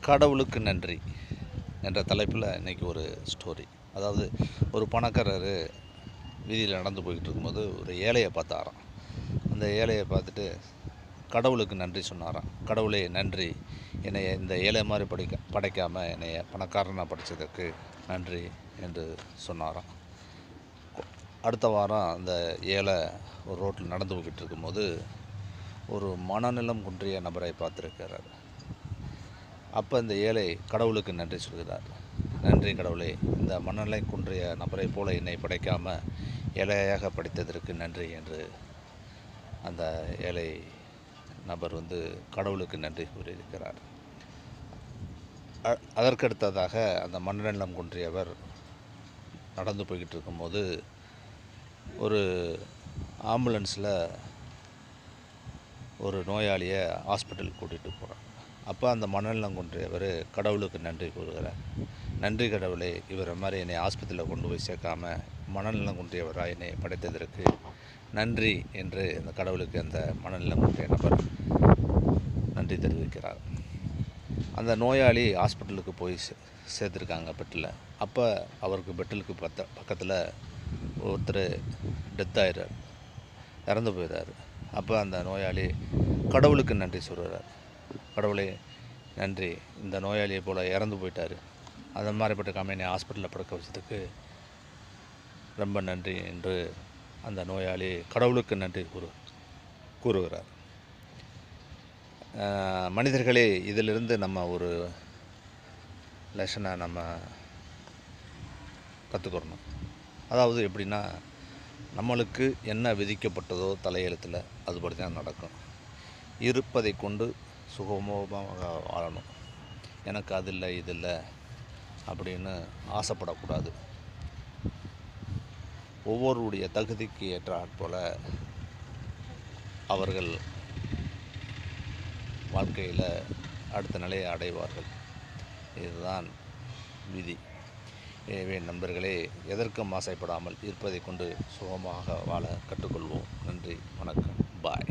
கடவுளுக்கு நன்றி என்ற தலைப்பில் இன்றைக்கி ஒரு ஸ்டோரி. அதாவது ஒரு பணக்காரர் வீதியில் நடந்து போய்கிட்டு இருக்கும்போது ஒரு ஏழையை பார்த்தாராம். அந்த ஏழையை பார்த்துட்டு கடவுளுக்கு நன்றி சொன்னாராம். கடவுளே நன்றி, என்னை இந்த ஏழை மாதிரி படைக்காமல் என்னைய பணக்காரனாக படித்ததற்கு நன்றி என்று சொன்னாராம். அடுத்த வாரம் அந்த ஏழை ஒரு ரோட்டில் நடந்து போய்கிட்டு இருக்கும்போது ஒரு மனநலம் குன்றிய நபரை பார்த்துருக்கிறார். அப்போ இந்த ஏழை கடவுளுக்கு நன்றி சொல்கிறார். நன்றி கடவுளே, இந்த மனநிலை குன்றிய நபரை போல என்னை படைக்காமல் ஏழையாக படைத்ததற்கு நன்றி என்று அந்த ஏழை நபர் கடவுளுக்கு நன்றி கூறியிருக்கிறார். அதற்கடுத்ததாக அந்த மனநலம் குன்றியவர் நடந்து போய்கிட்டு இருக்கும்போது ஒரு ஆம்புலன்ஸில் ஒரு நோயாளியை ஹாஸ்பிட்டல் கூட்டிகிட்டு போகிறார். அப்போ அந்த மனநலம் குன்றியவர் கடவுளுக்கு நன்றி கூறுகிறார். நன்றி கடவுளே, இவரை மாதிரி என்னை ஆஸ்பத்திரியில் கொண்டு போய் சேர்க்காம மனநலம் குன்றியவராக என்னை படைத்ததற்கு நன்றி என்று அந்த கடவுளுக்கு அந்த மனநலம் குன்றிய நபர் நன்றி தெரிவிக்கிறார். அந்த நோயாளி ஹாஸ்பிட்டலுக்கு போய் சேர்த்துருக்காங்க பெட்டில். அப்போ அவருக்கு பெட்டிலுக்கு பக்கத்தில் ஒருத்தர் டெத் ஆயிடுறார், இறந்து போயிடுறாரு. அப்போ அந்த நோயாளி கடவுளுக்கு நன்றி சொல்கிறார். கடவுளே நன்றி, இந்த நோயாளியை போல் இறந்து போயிட்டார், அந்த மாதிரிப்பட்ட என்னை ஹாஸ்பிட்டலில் படுக்க வச்சதுக்கு ரொம்ப நன்றி என்று அந்த நோயாளி கடவுளுக்கு நன்றி கூறுகிறார். மனிதர்களே, இதிலிருந்து நம்ம ஒரு லெசனை நம்ம கற்றுக்கிறணும். அதாவது எப்படின்னா, நம்மளுக்கு என்ன விதிக்கப்பட்டதோ தலையெழுத்தில் அதுபடி தான் நடக்கும். இருப்பதை கொண்டு சுகமோகமாக வாழணும். எனக்கு அது இல்லை இது இல்லை அப்படின்னு ஆசைப்படக்கூடாது. ஒவ்வொருடைய தகுதிக்கு ஏற்ற ஆட்போல் அவர்கள் வாழ்க்கையில் அடுத்த நிலையை அடைவார்கள். இதுதான் விதி. எனவே நண்பர்களே, எதற்கும் ஆசைப்படாமல் இருப்பதை கொண்டு சுகமாக வாழ கற்றுக்கொள்வோம். நன்றி, வணக்கம், பாய்.